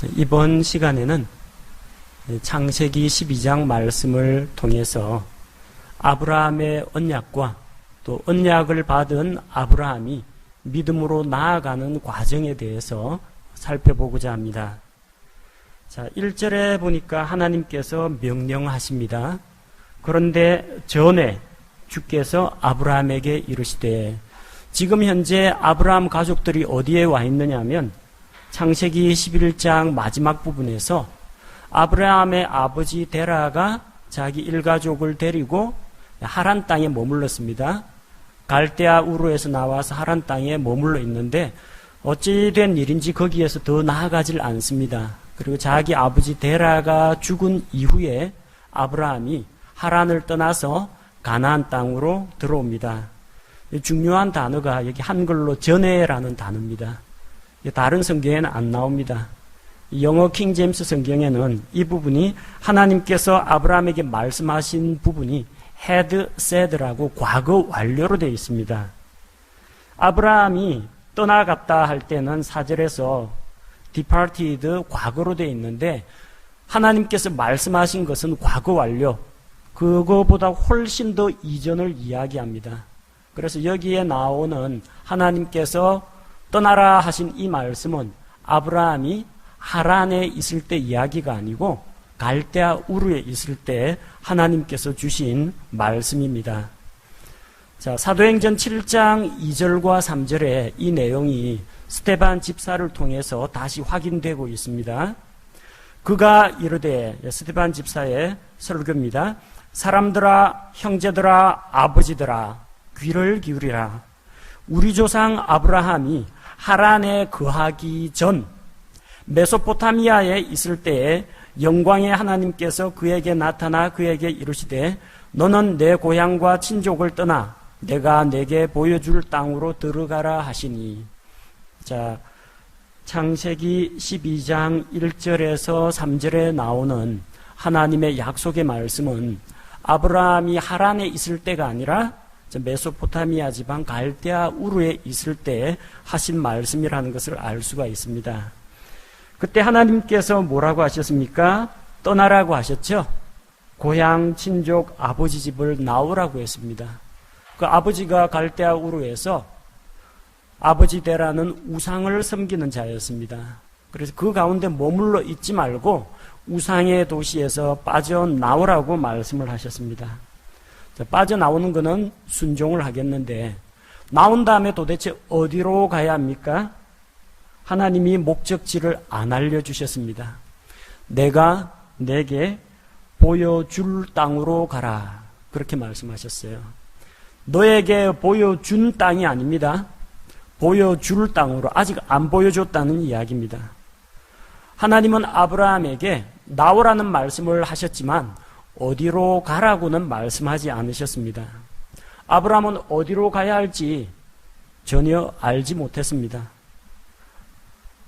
이번 시간에는 창세기 12장 말씀을 통해서 아브라함의 언약과 또 언약을 받은 아브라함이 믿음으로 나아가는 과정에 대해서 살펴보고자 합니다. 자, 1절에 보니까 하나님께서 명령하십니다. 그런데 전에 주께서 아브라함에게 이르시되, 지금 현재 아브라함 가족들이 어디에 와 있느냐면 창세기 11장 마지막 부분에서 아브라함의 아버지 데라가 자기 일가족을 데리고 하란 땅에 머물렀습니다. 갈대아 우르에서 나와서 하란 땅에 머물러 있는데 어찌된 일인지 거기에서 더 나아가질 않습니다. 그리고 자기 아버지 데라가 죽은 이후에 아브라함이 하란을 떠나서 가나안 땅으로 들어옵니다. 중요한 단어가 여기 한글로 전에라는 단어입니다. 다른 성경에는 안 나옵니다. 영어 킹제임스 성경에는 이 부분이 하나님께서 아브라함에게 말씀하신 부분이 had said라고 과거 완료로 되어 있습니다. 아브라함이 떠나갔다 할 때는 4절에서 departed 과거로 되어 있는데 하나님께서 말씀하신 것은 과거 완료, 그거보다 훨씬 더 이전을 이야기합니다. 그래서 여기에 나오는 하나님께서 떠나라 하신 이 말씀은 아브라함이 하란에 있을 때 이야기가 아니고 갈대아 우르에 있을 때 하나님께서 주신 말씀입니다. 자, 사도행전 7장 2절과 3절에 이 내용이 스데반 집사를 통해서 다시 확인되고 있습니다. 그가 이르되, 스데반 집사의 설교입니다. 사람들아, 형제들아, 아버지들아, 귀를 기울이라. 우리 조상 아브라함이 하란에 거하기 전 메소포타미아에 있을 때에 영광의 하나님께서 그에게 나타나 그에게 이르시되, 너는 내 고향과 친족을 떠나 내가 내게 보여줄 땅으로 들어가라 하시니. 자, 창세기 12장 1절에서 3절에 나오는 하나님의 약속의 말씀은 아브라함이 하란에 있을 때가 아니라 메소포타미아 지방 갈대아 우르에 있을 때 하신 말씀이라는 것을 알 수가 있습니다. 그때 하나님께서 뭐라고 하셨습니까? 떠나라고 하셨죠. 고향, 친족, 아버지 집을 나오라고 했습니다. 그 아버지가 갈대아 우르에서 아버지 데라는 우상을 섬기는 자였습니다. 그래서 그 가운데 머물러 있지 말고 우상의 도시에서 빠져나오라고 말씀을 하셨습니다. 빠져나오는 것은 순종을 하겠는데 나온 다음에 도대체 어디로 가야 합니까? 하나님이 목적지를 안 알려주셨습니다. 내가 내게 보여줄 땅으로 가라, 그렇게 말씀하셨어요. 너에게 보여준 땅이 아닙니다. 보여줄 땅으로, 아직 안 보여줬다는 이야기입니다. 하나님은 아브라함에게 나오라는 말씀을 하셨지만 어디로 가라고는 말씀하지 않으셨습니다. 아브라함은 어디로 가야 할지 전혀 알지 못했습니다.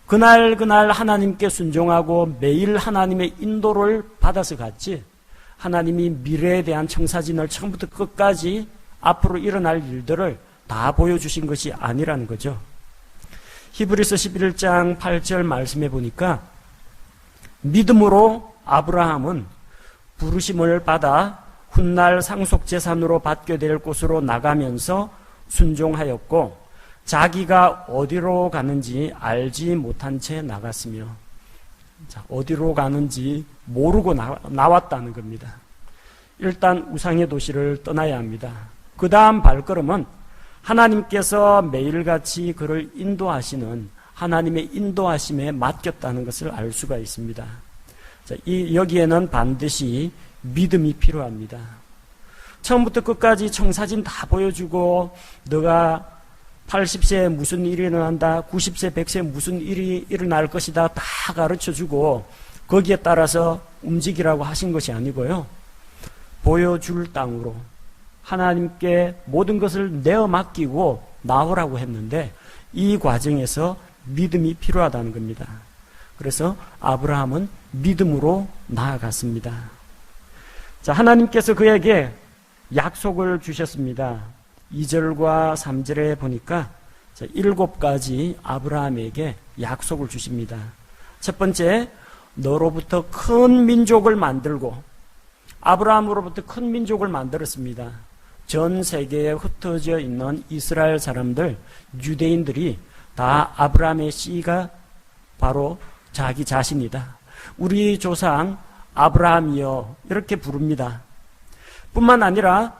그날 하나님께 순종하고 매일 하나님의 인도를 받아서 갔지, 하나님이 미래에 대한 청사진을 처음부터 끝까지 앞으로 일어날 일들을 다 보여주신 것이 아니라는 거죠. 히브리서 11장 8절 말씀해 보니까 믿음으로 아브라함은 부르심을 받아 훗날 상속재산으로 받게 될 곳으로 나가면서 순종하였고 자기가 어디로 가는지 알지 못한 채 나갔으며, 자, 어디로 가는지 모르고 나왔다는 겁니다. 일단 우상의 도시를 떠나야 합니다. 그 다음 발걸음은 하나님께서 매일같이 그를 인도하시는 하나님의 인도하심에 맡겼다는 것을 알 수가 있습니다. 자, 여기에는 반드시 믿음이 필요합니다. 처음부터 끝까지 청사진 다 보여주고 너가 80세에 무슨 일이 일어난다, 90세, 100세에 무슨 일이 일어날 것이다 다 가르쳐주고 거기에 따라서 움직이라고 하신 것이 아니고요. 보여줄 땅으로 하나님께 모든 것을 내어 맡기고 나오라고 했는데 이 과정에서 믿음이 필요하다는 겁니다. 그래서 아브라함은 믿음으로 나아갔습니다. 자, 하나님께서 그에게 약속을 주셨습니다. 2절과 3절에 보니까 7가지 아브라함에게 약속을 주십니다. 첫 번째, 너로부터 큰 민족을 만들고, 아브라함으로부터 큰 민족을 만들었습니다. 전 세계에 흩어져 있는 이스라엘 사람들, 유대인들이 다 아브라함의 씨가 바로 자기 자신이다. 우리 조상 아브라함이여, 이렇게 부릅니다. 뿐만 아니라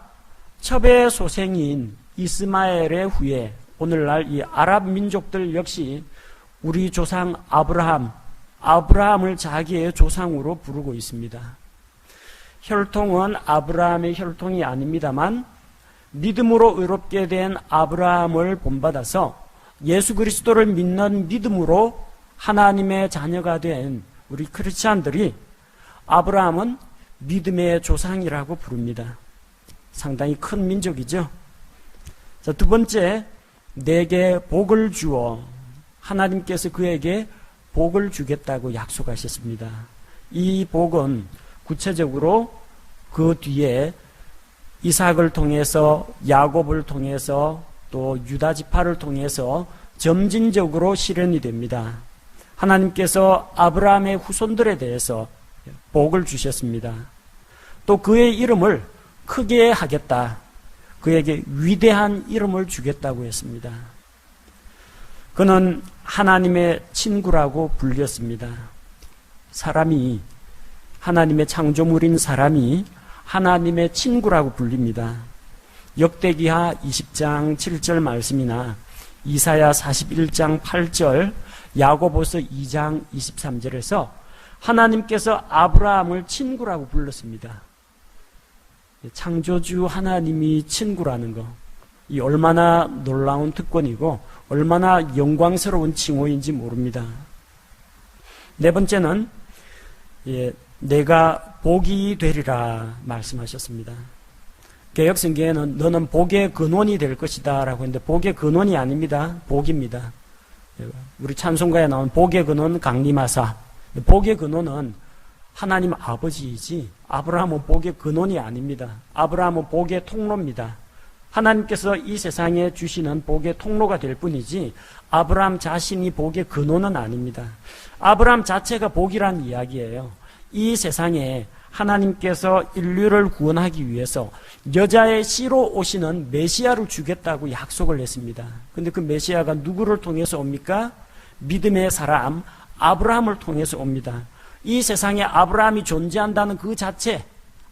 첩의 소생인 이스마엘의 후예, 오늘날 이 아랍 민족들 역시 우리 조상 아브라함을 자기의 조상으로 부르고 있습니다. 혈통은 아브라함의 혈통이 아닙니다만 믿음으로 의롭게 된 아브라함을 본받아서 예수 그리스도를 믿는 믿음으로 하나님의 자녀가 된 우리 크리스찬들이 아브라함은 믿음의 조상이라고 부릅니다. 상당히 큰 민족이죠. 자, 두 번째, 내게 복을 주어, 하나님께서 그에게 복을 주겠다고 약속하셨습니다. 이 복은 구체적으로 그 뒤에 이삭을 통해서, 야곱을 통해서, 또 유다 지파를 통해서 점진적으로 실현이 됩니다. 하나님께서 아브라함의 후손들에 대해서 복을 주셨습니다. 또 그의 이름을 크게 하겠다. 그에게 위대한 이름을 주겠다고 했습니다. 그는 하나님의 친구라고 불렸습니다. 사람이, 하나님의 창조물인 사람이 하나님의 친구라고 불립니다. 역대기하 20장 7절 말씀이나 이사야 41장 8절, 야고보서 2장 23절에서 하나님께서 아브라함을 친구라고 불렀습니다. 창조주 하나님이 친구라는 거, 이 얼마나 놀라운 특권이고 얼마나 영광스러운 칭호인지 모릅니다. 네 번째는 내가 복이 되리라 말씀하셨습니다. 개역성경에는 너는 복의 근원이 될 것이다 라고 했는데 복의 근원이 아닙니다. 복입니다. 우리 찬송가에 나온 복의 근원 강림하사, 복의 근원은 하나님 아버지이지 아브라함은 복의 근원이 아닙니다. 아브라함은 복의 통로입니다. 하나님께서 이 세상에 주시는 복의 통로가 될 뿐이지 아브라함 자신이 복의 근원은 아닙니다. 아브라함 자체가 복이란 이야기예요. 이 세상에 하나님께서 인류를 구원하기 위해서 여자의 씨로 오시는 메시아를 주겠다고 약속을 했습니다. 그런데 그 메시아가 누구를 통해서 옵니까? 믿음의 사람 아브라함을 통해서 옵니다. 이 세상에 아브라함이 존재한다는 그 자체,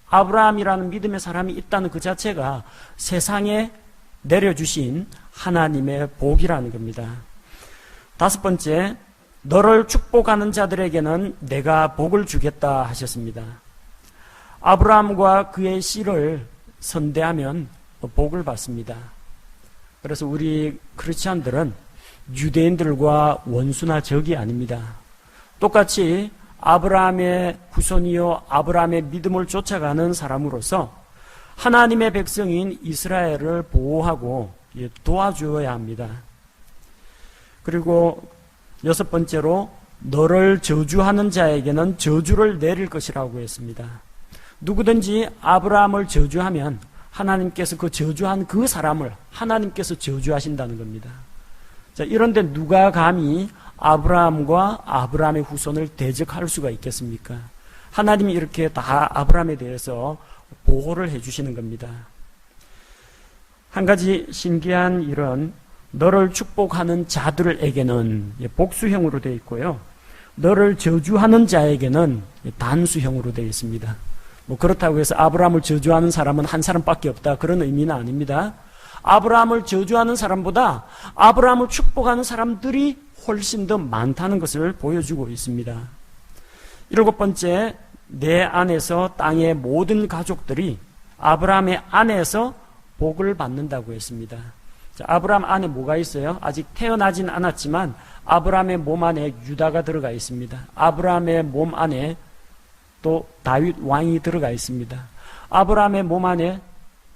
아브라함이라는 믿음의 사람이 있다는 그 자체가 세상에 내려주신 하나님의 복이라는 겁니다. 다섯 번째, 너를 축복하는 자들에게는 내가 복을 주겠다 하셨습니다. 아브라함과 그의 씨를 선대하면 복을 받습니다. 그래서 우리 크리스찬들은 유대인들과 원수나 적이 아닙니다. 똑같이 아브라함의 후손이요 아브라함의 믿음을 쫓아가는 사람으로서 하나님의 백성인 이스라엘을 보호하고 도와주어야 합니다. 그리고 여섯 번째로 너를 저주하는 자에게는 저주를 내릴 것이라고 했습니다. 누구든지 아브라함을 저주하면 하나님께서 그 저주한 그 사람을 하나님께서 저주하신다는 겁니다. 자, 이런데 누가 감히 아브라함과 아브라함의 후손을 대적할 수가 있겠습니까? 하나님이 이렇게 다 아브라함에 대해서 보호를 해주시는 겁니다. 한 가지 신기한 일은 너를 축복하는 자들에게는 복수형으로 되어 있고요. 너를 저주하는 자에게는 단수형으로 되어 있습니다. 그렇다고 해서 아브라함을 저주하는 사람은 한 사람밖에 없다, 그런 의미는 아닙니다. 아브라함을 저주하는 사람보다 아브라함을 축복하는 사람들이 훨씬 더 많다는 것을 보여주고 있습니다. 일곱 번째, 내 안에서 땅의 모든 가족들이 아브라함의 안에서 복을 받는다고 했습니다. 자, 아브라함 안에 뭐가 있어요? 아직 태어나진 않았지만 아브라함의 몸 안에 유다가 들어가 있습니다. 아브라함의 몸 안에 또 다윗 왕이 들어가 있습니다. 아브라함의 몸 안에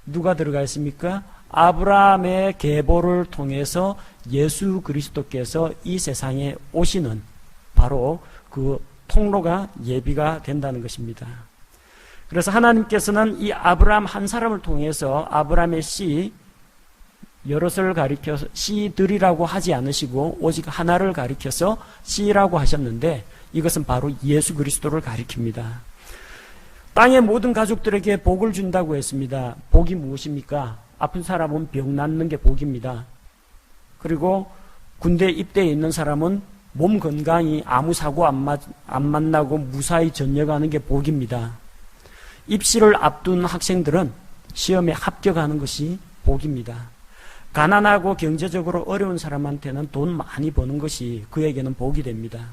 누가 들어가 있습니까? 아브라함의 계보를 통해서 예수 그리스도께서 이 세상에 오시는 바로 그 통로가 예비가 된다는 것입니다. 그래서 하나님께서는 이 아브라함 한 사람을 통해서 아브라함의 씨 여럿을 가리켜서 씨들이라고 하지 않으시고 오직 하나를 가리켜서 씨라고 하셨는데 이것은 바로 예수 그리스도를 가리킵니다. 땅의 모든 가족들에게 복을 준다고 했습니다. 복이 무엇입니까? 아픈 사람은 병 낫는 게 복입니다. 그리고 군대 입대해 있는 사람은 몸 건강히 아무 사고 안 만나고 무사히 전역하는 게 복입니다. 입시를 앞둔 학생들은 시험에 합격하는 것이 복입니다. 가난하고 경제적으로 어려운 사람한테는 돈 많이 버는 것이 그에게는 복이 됩니다.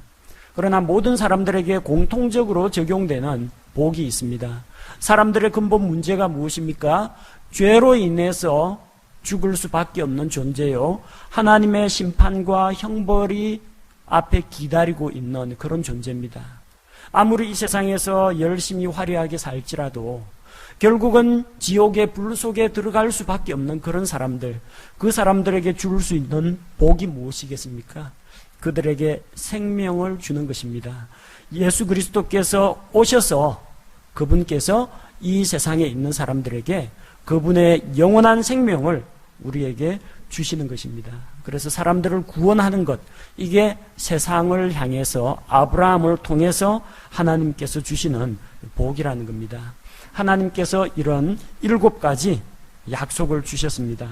그러나 모든 사람들에게 공통적으로 적용되는 복이 있습니다. 사람들의 근본 문제가 무엇입니까? 죄로 인해서 죽을 수밖에 없는 존재요. 하나님의 심판과 형벌이 앞에 기다리고 있는 그런 존재입니다. 아무리 이 세상에서 열심히 화려하게 살지라도 결국은 지옥의 불 속에 들어갈 수밖에 없는 그런 사람들, 그 사람들에게 줄 수 있는 복이 무엇이겠습니까? 그들에게 생명을 주는 것입니다. 예수 그리스도께서 오셔서 그분께서 이 세상에 있는 사람들에게 그분의 영원한 생명을 우리에게 주시는 것입니다. 그래서 사람들을 구원하는 것, 이게 세상을 향해서 아브라함을 통해서 하나님께서 주시는 복이라는 겁니다. 하나님께서 이런 7가지 약속을 주셨습니다.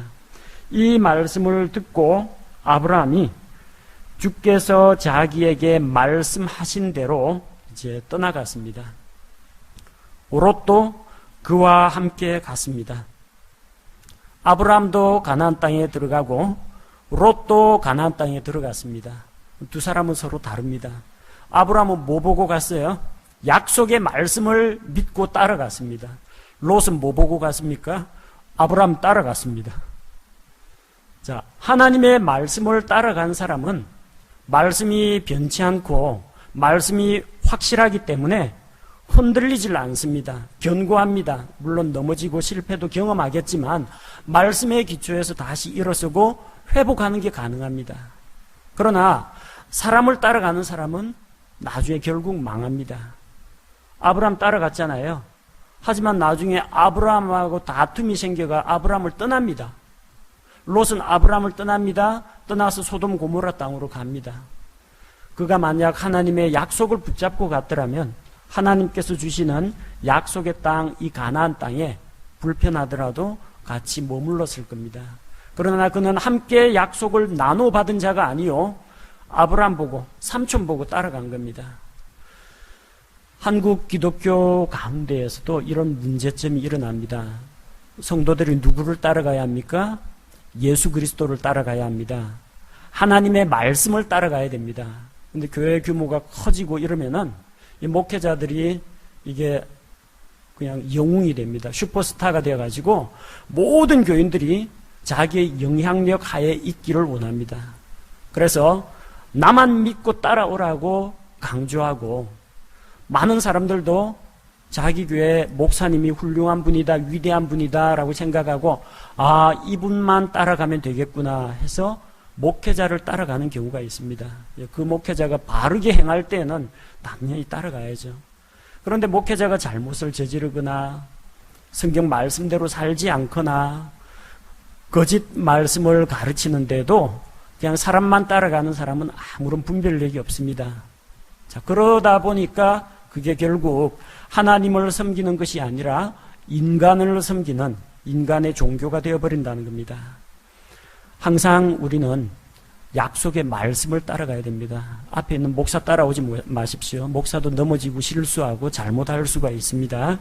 이 말씀을 듣고 아브라함이 주께서 자기에게 말씀하신 대로 이제 떠나갔습니다. 롯도 그와 함께 갔습니다. 아브라함도 가나안 땅에 들어가고 롯도 가나안 땅에 들어갔습니다. 두 사람은 서로 다릅니다. 아브라함은 뭐 보고 갔어요? 약속의 말씀을 믿고 따라갔습니다. 롯은 뭐 보고 갔습니까? 아브라함 따라갔습니다. 자, 하나님의 말씀을 따라간 사람은 말씀이 변치 않고 말씀이 확실하기 때문에 흔들리질 않습니다. 견고합니다. 물론 넘어지고 실패도 경험하겠지만 말씀의 기초에서 다시 일어서고 회복하는 게 가능합니다. 그러나 사람을 따라가는 사람은 나중에 결국 망합니다. 아브라함 따라갔잖아요. 하지만 나중에 아브라함하고 다툼이 생겨가 아브라함을 떠납니다. 롯은 아브라함을 떠납니다. 떠나서 소돔 고모라 땅으로 갑니다. 그가 만약 하나님의 약속을 붙잡고 갔더라면 하나님께서 주시는 약속의 땅, 이 가나안 땅에 불편하더라도 같이 머물렀을 겁니다. 그러나 그는 함께 약속을 나눠 받은 자가 아니요, 아브라함 보고 삼촌 보고 따라간 겁니다. 한국 기독교 가운데에서도 이런 문제점이 일어납니다. 성도들이 누구를 따라가야 합니까? 예수 그리스도를 따라가야 합니다. 하나님의 말씀을 따라가야 됩니다. 근데 교회 규모가 커지고 이러면은 이 목회자들이 이게 그냥 영웅이 됩니다. 슈퍼스타가 되어가지고 모든 교인들이 자기의 영향력 하에 있기를 원합니다. 그래서 나만 믿고 따라오라고 강조하고 많은 사람들도 자기 교회 목사님이 훌륭한 분이다, 위대한 분이다 라고 생각하고 아, 이분만 따라가면 되겠구나 해서 목회자를 따라가는 경우가 있습니다. 그 목회자가 바르게 행할 때는 당연히 따라가야죠. 그런데 목회자가 잘못을 저지르거나 성경 말씀대로 살지 않거나 거짓 말씀을 가르치는데도 그냥 사람만 따라가는 사람은 아무런 분별력이 없습니다. 자, 그러다 보니까 그게 결국 하나님을 섬기는 것이 아니라 인간을 섬기는 인간의 종교가 되어버린다는 겁니다. 항상 우리는 약속의 말씀을 따라가야 됩니다. 앞에 있는 목사 따라오지 마십시오. 목사도 넘어지고 실수하고 잘못할 수가 있습니다.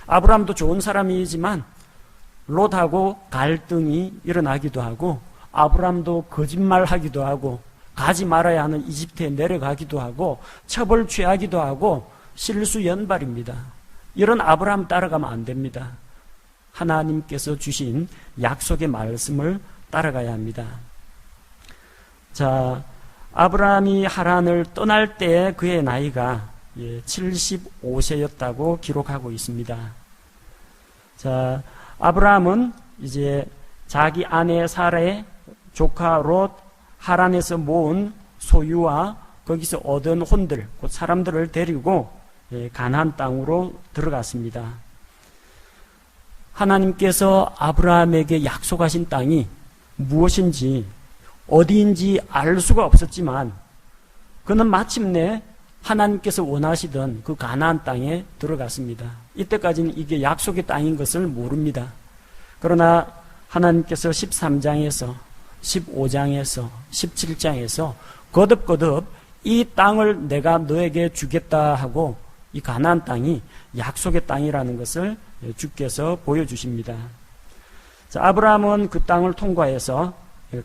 아브라함도 좋은 사람이지만 롯하고 갈등이 일어나기도 하고 아브라함도 거짓말하기도 하고 가지 말아야 하는 이집트에 내려가기도 하고 처벌 취하기도 하고 실수 연발입니다. 이런 아브라함 따라가면 안 됩니다. 하나님께서 주신 약속의 말씀을 따라가야 합니다. 자, 아브라함이 하란을 떠날 때 그의 나이가 75세였다고 기록하고 있습니다. 자, 아브라함은 이제 자기 아내 사라의 조카 롯, 하란에서 모은 소유와 거기서 얻은 혼들, 곧 사람들을 데리고 가나안 땅으로 들어갔습니다. 하나님께서 아브라함에게 약속하신 땅이 무엇인지 어디인지 알 수가 없었지만 그는 마침내 하나님께서 원하시던 그 가나안 땅에 들어갔습니다. 이때까지는 이게 약속의 땅인 것을 모릅니다. 그러나 하나님께서 13장에서 15장에서 17장에서 거듭거듭 이 땅을 내가 너에게 주겠다 하고 이 가나안 땅이 약속의 땅이라는 것을 주께서 보여주십니다. 자, 아브라함은 그 땅을 통과해서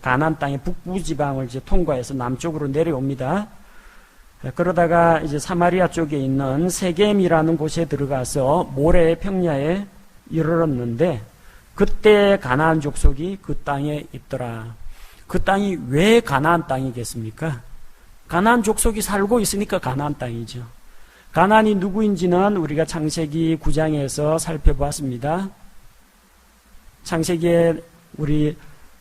가나안 땅의 북부 지방을 이제 통과해서 남쪽으로 내려옵니다. 그러다가 이제 사마리아 쪽에 있는 세겜이라는 곳에 들어가서 모래의 평야에 이르렀는데 그때 가나안 족속이 그 땅에 있더라. 그 땅이 왜 가나안 땅이겠습니까? 가나안 족속이 살고 있으니까 가나안 땅이죠. 가나안이 누구인지는 우리가 창세기 9장에서 살펴보았습니다. 창세기에 우리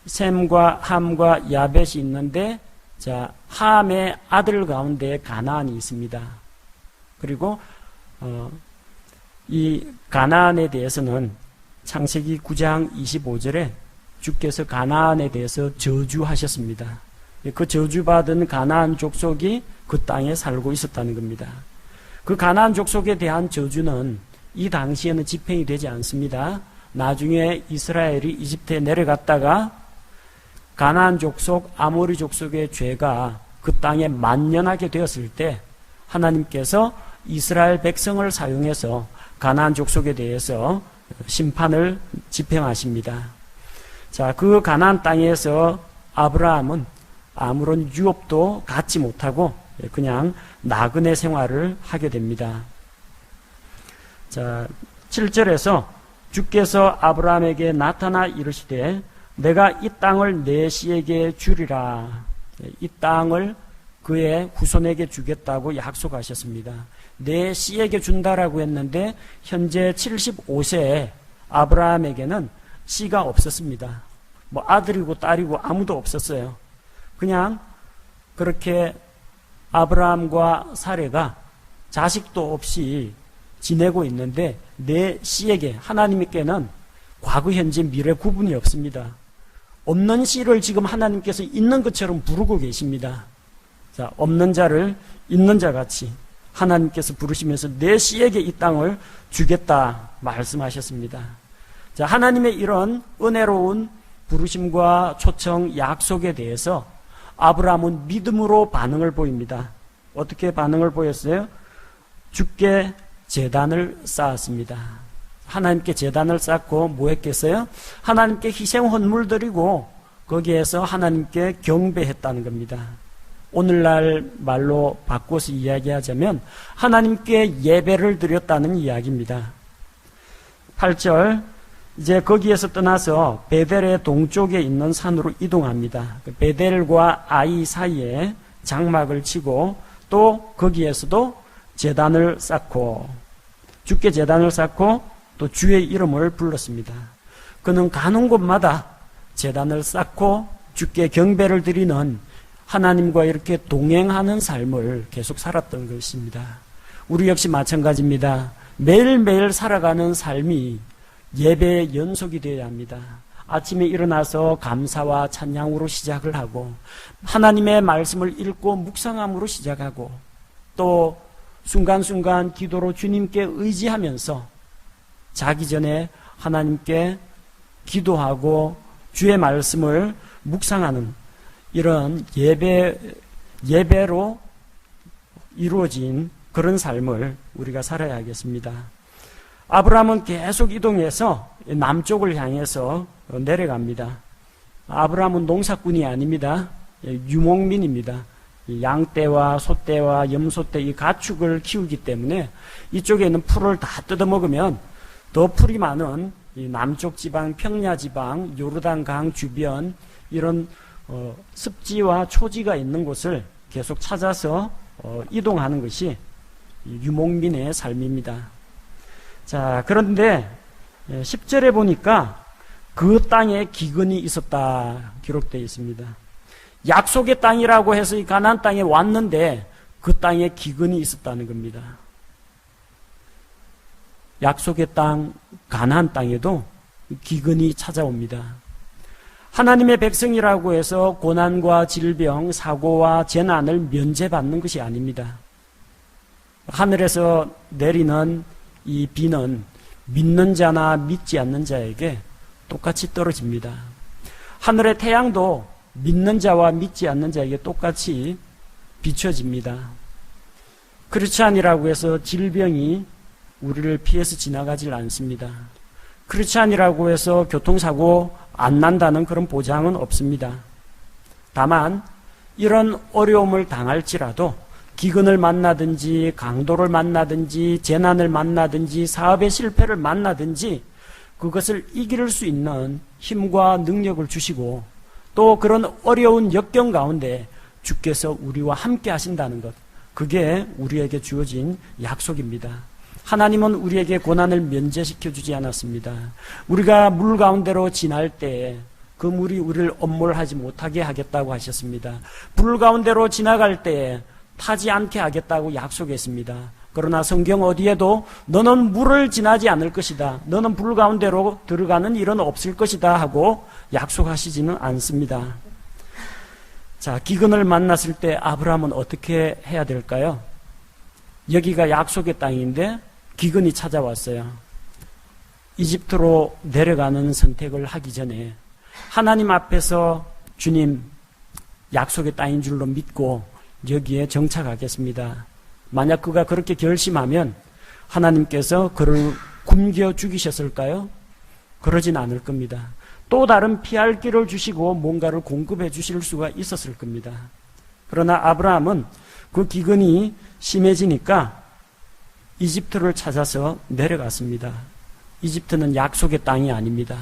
셈과 함과 야벳이 있는데, 자, 함의 아들 가운데 가나안이 있습니다. 그리고 이 가나안에 대해서는 창세기 9장 25절에 주께서 가나안에 대해서 저주하셨습니다. 그 저주받은 가나안 족속이 그 땅에 살고 있었다는 겁니다. 그 가나안 족속에 대한 저주는 이 당시에는 집행이 되지 않습니다. 나중에 이스라엘이 이집트에 내려갔다가 가나안 족속, 아모리 족속의 죄가 그 땅에 만연하게 되었을 때 하나님께서 이스라엘 백성을 사용해서 가나안 족속에 대해서 심판을 집행하십니다. 자, 그 가나안 땅에서 아브라함은 아무런 유업도 갖지 못하고 그냥 나그네 생활을 하게 됩니다. 자, 7절에서 주께서 아브라함에게 나타나 이르시되 내가 이 땅을 내 씨에게 주리라. 이 땅을 그의 후손에게 주겠다고 약속하셨습니다. 내 씨에게 준다라고 했는데 현재 75세의 아브라함에게는 씨가 없었습니다. 뭐 아들이고 딸이고 아무도 없었어요. 그냥 그렇게 아브라함과 사레가 자식도 없이 지내고 있는데 내 씨에게, 하나님께는 과거, 현재, 미래 구분이 없습니다. 없는 씨를 지금 하나님께서 있는 것처럼 부르고 계십니다. 자, 없는 자를 있는 자 같이 하나님께서 부르시면서 내 씨에게 이 땅을 주겠다 말씀하셨습니다. 자, 하나님의 이런 은혜로운 부르심과 초청, 약속에 대해서 아브라함은 믿음으로 반응을 보입니다. 어떻게 반응을 보였어요? 주께 제단을 쌓았습니다. 하나님께 제단을 쌓고 뭐 했겠어요? 하나님께 희생 헌물 드리고 거기에서 하나님께 경배했다는 겁니다. 오늘날 말로 바꿔서 이야기하자면 하나님께 예배를 드렸다는 이야기입니다. 8절, 이제 거기에서 떠나서 베델의 동쪽에 있는 산으로 이동합니다. 베델과 아이 사이에 장막을 치고 또 거기에서도 제단을 쌓고 주께 제단을 쌓고 또 주의 이름을 불렀습니다. 그는 가는 곳마다 제단을 쌓고 주께 경배를 드리는 하나님과 이렇게 동행하는 삶을 계속 살았던 것입니다. 우리 역시 마찬가지입니다. 매일매일 살아가는 삶이 예배의 연속이 되어야 합니다. 아침에 일어나서 감사와 찬양으로 시작을 하고 하나님의 말씀을 읽고 묵상함으로 시작하고 또 순간순간 기도로 주님께 의지하면서 자기 전에 하나님께 기도하고 주의 말씀을 묵상하는 이런 예배로 이루어진 그런 삶을 우리가 살아야 하겠습니다. 아브라함은 계속 이동해서 남쪽을 향해서 내려갑니다. 아브라함은 농사꾼이 아닙니다. 유목민입니다. 양떼와 소떼와 염소떼 이 가축을 키우기 때문에 이쪽에 있는 풀을 다 뜯어먹으면 더 풀이 많은 이 남쪽 지방, 평야 지방, 요르단강 주변 이런 습지와 초지가 있는 곳을 계속 찾아서 이동하는 것이 유목민의 삶입니다. 자, 그런데 10절에 보니까 그 땅에 기근이 있었다 기록되어 있습니다. 약속의 땅이라고 해서 이 가나안 땅에 왔는데 그 땅에 기근이 있었다는 겁니다. 약속의 땅 가나안 땅에도 기근이 찾아옵니다. 하나님의 백성이라고 해서 고난과 질병, 사고와 재난을 면제받는 것이 아닙니다. 하늘에서 내리는 이 비는 믿는 자나 믿지 않는 자에게 똑같이 떨어집니다. 하늘의 태양도 믿는 자와 믿지 않는 자에게 똑같이 비춰집니다. 크리스찬이라고 해서 질병이 우리를 피해서 지나가질 않습니다. 크리스찬이라고 해서 교통사고 안 난다는 그런 보장은 없습니다. 다만 이런 어려움을 당할지라도 기근을 만나든지 강도를 만나든지 재난을 만나든지 사업의 실패를 만나든지 그것을 이길 수 있는 힘과 능력을 주시고 또 그런 어려운 역경 가운데 주께서 우리와 함께 하신다는 것, 그게 우리에게 주어진 약속입니다. 하나님은 우리에게 고난을 면제시켜 주지 않았습니다. 우리가 물 가운데로 지날 때 그 물이 우리를 엄몰하지 못하게 하겠다고 하셨습니다. 불 가운데로 지나갈 때 타지 않게 하겠다고 약속했습니다. 그러나 성경 어디에도 너는 물을 지나지 않을 것이다, 너는 불 가운데로 들어가는 일은 없을 것이다 하고 약속하시지는 않습니다. 자, 기근을 만났을 때 아브라함은 어떻게 해야 될까요? 여기가 약속의 땅인데 기근이 찾아왔어요. 이집트로 내려가는 선택을 하기 전에 하나님 앞에서 주님, 약속의 땅인 줄로 믿고 여기에 정착하겠습니다. 만약 그가 그렇게 결심하면 하나님께서 그를 굶겨 죽이셨을까요? 그러진 않을 겁니다. 또 다른 피할 길을 주시고 뭔가를 공급해 주실 수가 있었을 겁니다. 그러나 아브라함은 그 기근이 심해지니까 이집트를 찾아서 내려갔습니다. 이집트는 약속의 땅이 아닙니다.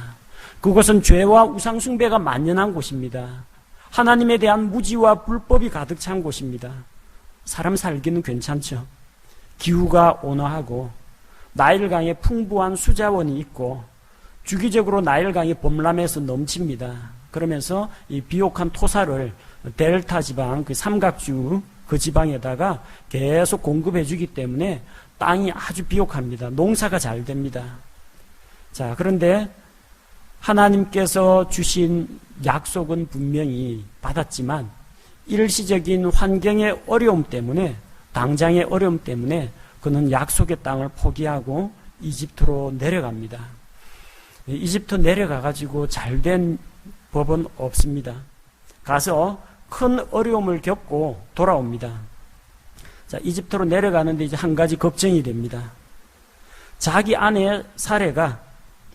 그곳은 죄와 우상숭배가 만연한 곳입니다. 하나님에 대한 무지와 불법이 가득 찬 곳입니다. 사람 살기는 괜찮죠. 기후가 온화하고 나일강에 풍부한 수자원이 있고 주기적으로 나일강이 범람해서 넘칩니다. 그러면서 이 비옥한 토사를 델타 지방, 그 삼각주 그 지방에다가 계속 공급해 주기 때문에 땅이 아주 비옥합니다. 농사가 잘 됩니다. 자, 그런데 하나님께서 주신 약속은 분명히 받았지만 일시적인 환경의 어려움 때문에, 당장의 어려움 때문에 그는 약속의 땅을 포기하고 이집트로 내려갑니다. 이집트 내려가가지고 잘된 법은 없습니다. 가서 큰 어려움을 겪고 돌아옵니다. 자, 이집트로 내려가는데 이제 한 가지 걱정이 됩니다. 자기 아내 사레가,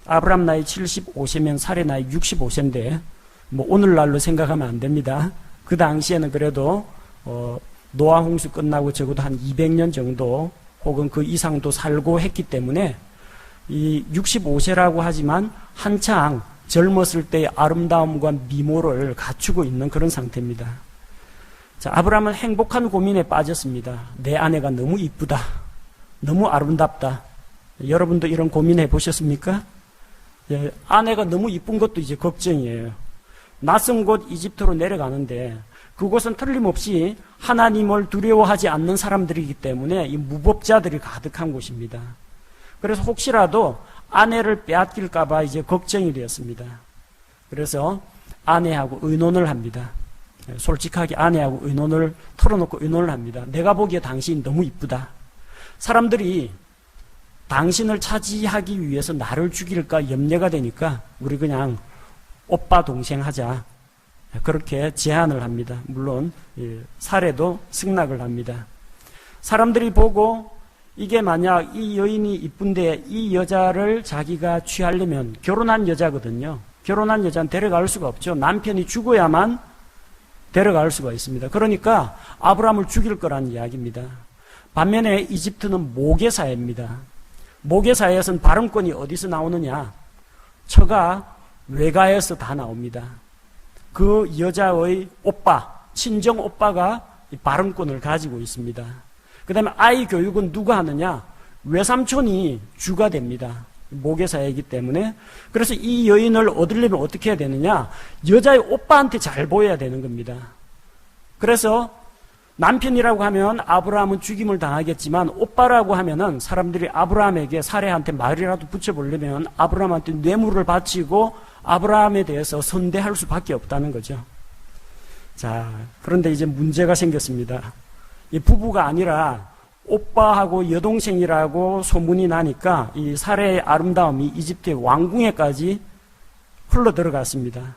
아브람 나이 75세면 사레 나이 65세인데 뭐 오늘날로 생각하면 안 됩니다. 그 당시에는 그래도 노아 홍수 끝나고 적어도 한 200년 정도 혹은 그 이상도 살고 했기 때문에 이 65세라고 하지만 한창 젊었을 때의 아름다움과 미모를 갖추고 있는 그런 상태입니다. 자, 아브라함은 행복한 고민에 빠졌습니다. 내 아내가 너무 이쁘다, 너무 아름답다. 여러분도 이런 고민해 보셨습니까? 예, 아내가 너무 이쁜 것도 이제 걱정이에요. 낯선 곳 이집트로 내려가는데 그곳은 틀림없이 하나님을 두려워하지 않는 사람들이기 때문에 이 무법자들이 가득한 곳입니다. 그래서 혹시라도 아내를 빼앗길까봐 이제 걱정이 되었습니다. 그래서 아내하고 의논을 합니다. 솔직하게 아내하고 의논을 털어놓고 의논을 합니다. 내가 보기에 당신이 너무 이쁘다. 사람들이 당신을 차지하기 위해서 나를 죽일까 염려가 되니까 우리 그냥 오빠 동생 하자. 그렇게 제안을 합니다. 물론 사례도 승낙을 합니다. 사람들이 보고 이게 만약 이 여인이 이쁜데 이 여자를 자기가 취하려면 결혼한 여자거든요. 결혼한 여자는 데려갈 수가 없죠. 남편이 죽어야만 데려갈 수가 있습니다. 그러니까 아브라함을 죽일 거라는 이야기입니다. 반면에 이집트는 모계사회입니다. 모계사회에서는 발언권이 어디서 나오느냐? 처가 외가에서 다 나옵니다. 그 여자의 오빠, 친정 오빠가 발언권을 가지고 있습니다. 그 다음에 아이 교육은 누가 하느냐? 외삼촌이 주가 됩니다. 모계사회이기 때문에. 그래서 이 여인을 얻으려면 어떻게 해야 되느냐? 여자의 오빠한테 잘 보여야 되는 겁니다. 그래서 남편이라고 하면 아브라함은 죽임을 당하겠지만 오빠라고 하면은 사람들이 아브라함에게 사례한테 말이라도 붙여보려면 아브라함한테 뇌물을 바치고 아브라함에 대해서 선대할 수밖에 없다는 거죠. 자, 그런데 이제 문제가 생겼습니다. 이 부부가 아니라 오빠하고 여동생이라고 소문이 나니까 이 사레의 아름다움이 이집트의 왕궁에까지 흘러 들어갔습니다.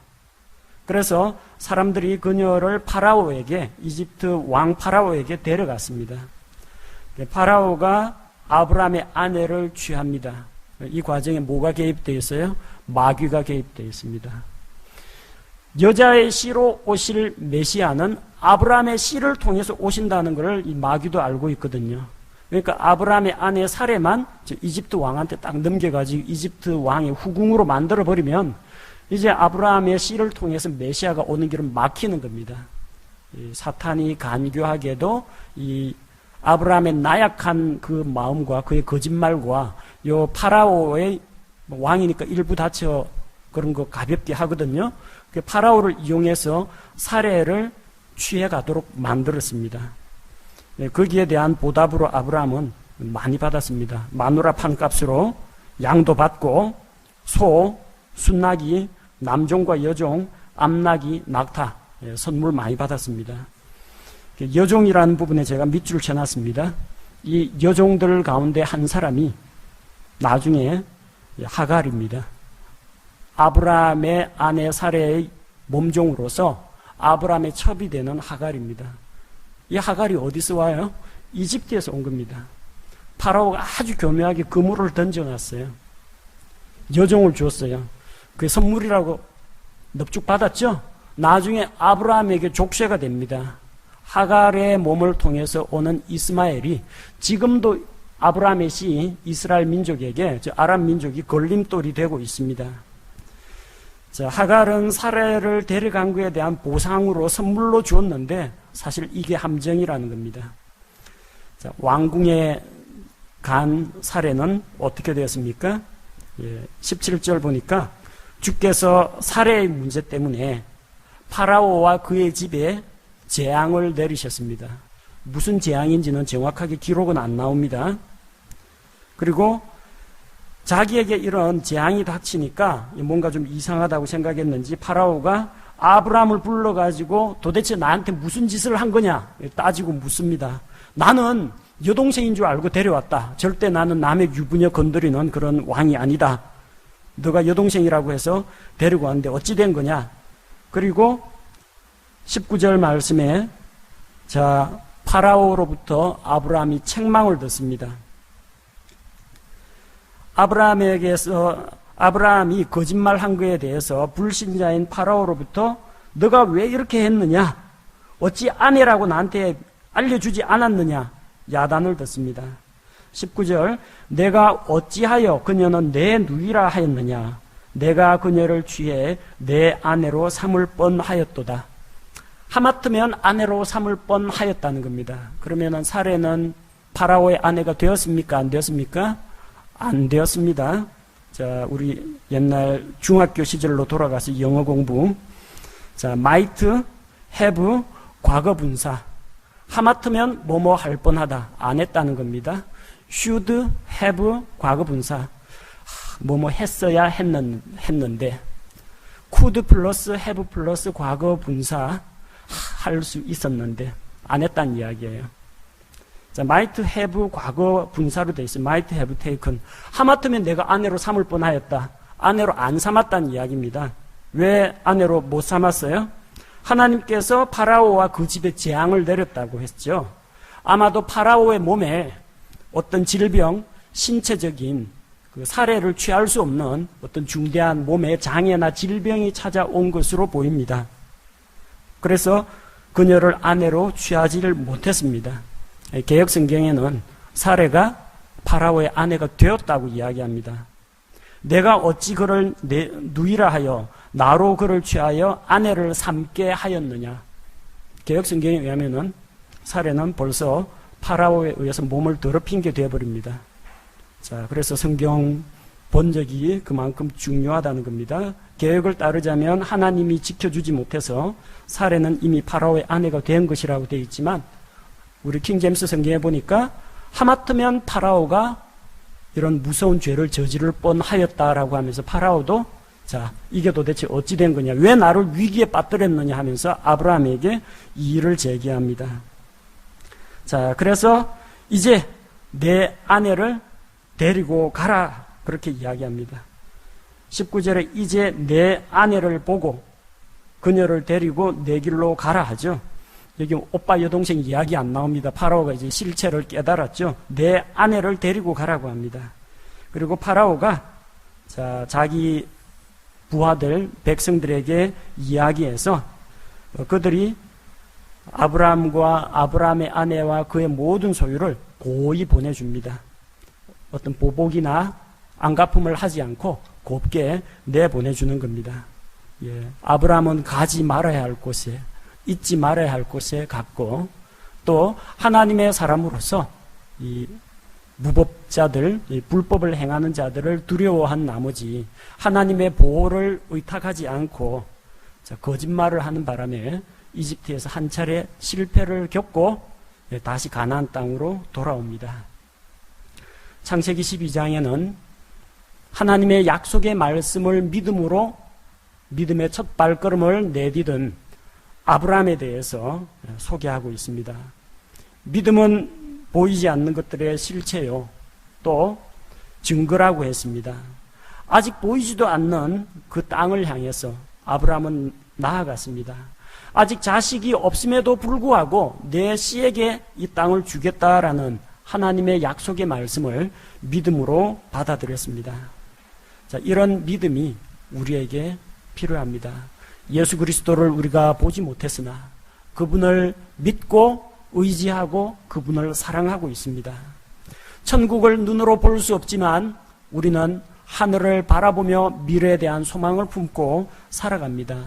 그래서 사람들이 그녀를 파라오에게, 이집트 왕 파라오에게 데려갔습니다. 파라오가 아브라함의 아내를 취합니다. 이 과정에 뭐가 개입되어 있어요? 마귀가 개입되어 있습니다. 여자의 씨로 오실 메시아는 아브라함의 씨를 통해서 오신다는 것을 이 마귀도 알고 있거든요. 그러니까 아브라함의 아내 사레만 이집트 왕한테 딱 넘겨가지고 이집트 왕의 후궁으로 만들어버리면 이제 아브라함의 씨를 통해서 메시아가 오는 길은 막히는 겁니다. 사탄이 간교하게도 이 아브라함의 나약한 그 마음과 그의 거짓말과 요 파라오의 왕이니까 일부 다쳐 그런 거 가볍게 하거든요. 그 파라오를 이용해서 사례를 취해가도록 만들었습니다. 거기에 대한 보답으로 아브라함은 많이 받았습니다. 마누라 판값으로 양도 받고 소, 순나기, 남종과 여종, 암나기, 낙타 선물 많이 받았습니다. 여종이라는 부분에 제가 밑줄을 쳐놨습니다. 이 여종들 가운데 한 사람이 나중에 하갈입니다. 아브라함의 아내 사레의 몸종으로서 아브라함의 첩이 되는 하갈입니다. 이 하갈이 어디서 와요? 이집트에서 온 겁니다. 파라오가 아주 교묘하게 그물을 던져놨어요. 여종을 줬어요. 그게 선물이라고 넙죽 받았죠? 나중에 아브라함에게 족쇄가 됩니다. 하갈의 몸을 통해서 오는 이스마엘이 지금도 아브라함의 씨 이스라엘 민족에게, 아람 민족이 걸림돌이 되고 있습니다. 자, 하갈은 사레를 데려간 것에 대한 보상으로 선물로 주었는데 사실 이게 함정이라는 겁니다. 자, 왕궁에 간 사레는 어떻게 되었습니까? 17절 보니까 주께서 사레의 문제 때문에 파라오와 그의 집에 재앙을 내리셨습니다. 무슨 재앙인지는 정확하게 기록은 안 나옵니다. 그리고 자기에게 이런 재앙이 닥치니까 뭔가 좀 이상하다고 생각했는지 파라오가 아브라함을 불러가지고 도대체 나한테 무슨 짓을 한 거냐 따지고 묻습니다. 나는 여동생인 줄 알고 데려왔다. 절대 나는 남의 유부녀 건드리는 그런 왕이 아니다. 너가 여동생이라고 해서 데리고 왔는데 어찌 된 거냐. 그리고 19절 말씀에 자, 파라오로부터 아브라함이 책망을 듣습니다. 아브라함이 거짓말한 것에 대해서 불신자인 파라오로부터 너가 왜 이렇게 했느냐? 어찌 아내라고 나한테 알려주지 않았느냐? 야단을 듣습니다. 19절 내가 어찌하여 그녀는 내 누이라 하였느냐? 내가 그녀를 취해 내 아내로 삼을 뻔하였도다. 하마터면 아내로 삼을 뻔하였다는 겁니다. 그러면은 사레는 파라오의 아내가 되었습니까? 안 되었습니까? 안 되었습니다. 자, 우리 옛날 중학교 시절로 돌아가서 영어 공부. 자, might, have, 과거 분사. 하마터면 뭐뭐 할 뻔하다. 안 했다는 겁니다. should have, 과거 분사. 뭐뭐 했어야 했는데. could 플러스 have 플러스 과거 분사. 할 수 있었는데 안 했다는 이야기예요. 자, might have 과거 분사로 되어 있어요. might have taken. 하마터면 내가 아내로 삼을 뻔하였다. 아내로 안 삼았다는 이야기입니다. 왜 아내로 못 삼았어요? 하나님께서 파라오와 그 집에 재앙을 내렸다고 했죠. 아마도 파라오의 몸에 어떤 질병, 신체적인 그 사례를 취할 수 없는 어떤 중대한 몸의 장애나 질병이 찾아온 것으로 보입니다. 그래서 그녀를 아내로 취하지를 못했습니다. 개역 성경에는 사레가 파라오의 아내가 되었다고 이야기합니다. 내가 어찌 그를 내 누이라 하여 나로 그를 취하여 아내를 삼게 하였느냐. 개역 성경에 의하면은 사레는 벌써 파라오에 의해서 몸을 더럽힌 게 되어버립니다. 자, 그래서 성경 번역이 그만큼 중요하다는 겁니다. 계획을 따르자면 하나님이 지켜주지 못해서 사레는 이미 파라오의 아내가 된 것이라고 되어 있지만 우리 킹제임스 성경에 보니까 하마터면 파라오가 이런 무서운 죄를 저지를 뻔하였다라고 하면서 파라오도 자, 이게 도대체 어찌 된 거냐, 왜 나를 위기에 빠뜨렸느냐 하면서 아브라함에게 이의를 제기합니다. 자, 그래서 이제 내 아내를 데리고 가라, 그렇게 이야기합니다. 19절에 이제 내 아내를 보고 그녀를 데리고 내 길로 가라 하죠. 여기 오빠 여동생 이야기 안 나옵니다. 파라오가 이제 실체를 깨달았죠. 내 아내를 데리고 가라고 합니다. 그리고 파라오가 자기 부하들, 백성들에게 이야기해서 그들이 아브라함과 아브라함의 아내와 그의 모든 소유를 고이 보내줍니다. 어떤 보복이나 안갚음을 하지 않고 곱게 내보내주는 겁니다. 예, 아브라함은 가지 말아야 할 곳에, 잊지 말아야 할 곳에 갔고, 또 하나님의 사람으로서 이 무법자들, 불법을 행하는 자들을 두려워한 나머지 하나님의 보호를 의탁하지 않고 거짓말을 하는 바람에 이집트에서 한 차례 실패를 겪고 다시 가나안 땅으로 돌아옵니다. 창세기 12장에는 하나님의 약속의 말씀을 믿음으로 믿음의 첫 발걸음을 내디딘 아브라함에 대해서 소개하고 있습니다. 믿음은 보이지 않는 것들의 실체요, 또 증거라고 했습니다. 아직 보이지도 않는 그 땅을 향해서 아브라함은 나아갔습니다. 아직 자식이 없음에도 불구하고 내 씨에게 이 땅을 주겠다라는 하나님의 약속의 말씀을 믿음으로 받아들였습니다. 자, 이런 믿음이 우리에게 필요합니다. 예수 그리스도를 우리가 보지 못했으나 그분을 믿고 의지하고 그분을 사랑하고 있습니다. 천국을 눈으로 볼 수 없지만 우리는 하늘을 바라보며 미래에 대한 소망을 품고 살아갑니다.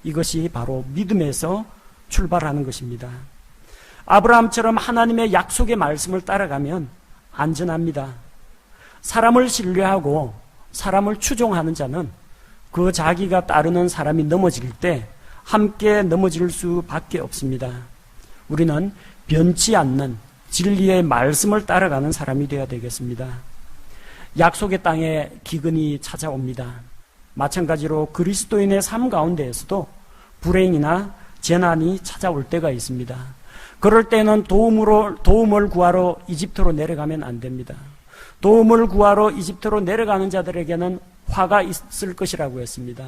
이것이 바로 믿음에서 출발하는 것입니다. 아브라함처럼 하나님의 약속의 말씀을 따라가면 안전합니다. 사람을 신뢰하고 사람을 추종하는 자는 그 자기가 따르는 사람이 넘어질 때 함께 넘어질 수밖에 없습니다. 우리는 변치 않는 진리의 말씀을 따라가는 사람이 되어야 되겠습니다. 약속의 땅에 기근이 찾아옵니다. 마찬가지로 그리스도인의 삶 가운데에서도 불행이나 재난이 찾아올 때가 있습니다. 그럴 때는 도움을 구하러 이집트로 내려가면 안 됩니다. 도움을 구하러 이집트로 내려가는 자들에게는 화가 있을 것이라고 했습니다.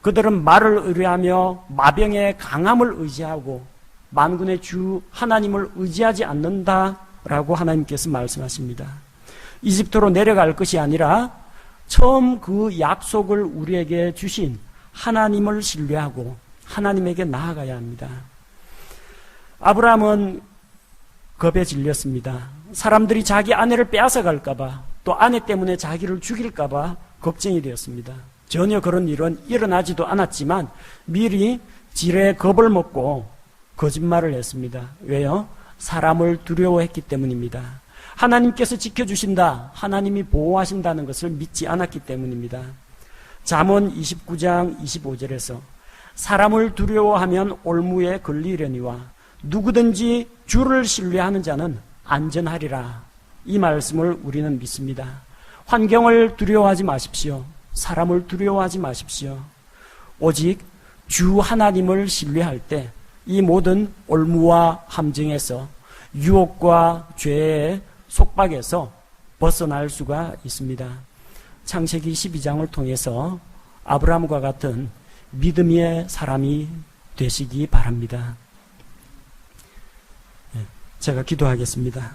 그들은 말을 의뢰하며 마병의 강함을 의지하고 만군의 주 하나님을 의지하지 않는다라고 하나님께서 말씀하십니다. 이집트로 내려갈 것이 아니라 처음 그 약속을 우리에게 주신 하나님을 신뢰하고 하나님에게 나아가야 합니다. 아브라함은 겁에 질렸습니다. 사람들이 자기 아내를 빼앗아갈까봐, 또 아내 때문에 자기를 죽일까봐 걱정이 되었습니다. 전혀 그런 일은 일어나지도 않았지만 미리 지레 겁을 먹고 거짓말을 했습니다. 왜요? 사람을 두려워했기 때문입니다. 하나님께서 지켜주신다, 하나님이 보호하신다는 것을 믿지 않았기 때문입니다. 잠언 29장 25절에서 사람을 두려워하면 올무에 걸리려니와 누구든지 주를 신뢰하는 자는 안전하리라. 이 말씀을 우리는 믿습니다. 환경을 두려워하지 마십시오. 사람을 두려워하지 마십시오. 오직 주 하나님을 신뢰할 때 이 모든 올무와 함정에서 유혹과 죄의 속박에서 벗어날 수가 있습니다. 창세기 12장을 통해서 아브라함과 같은 믿음의 사람이 되시기 바랍니다. 제가 기도하겠습니다.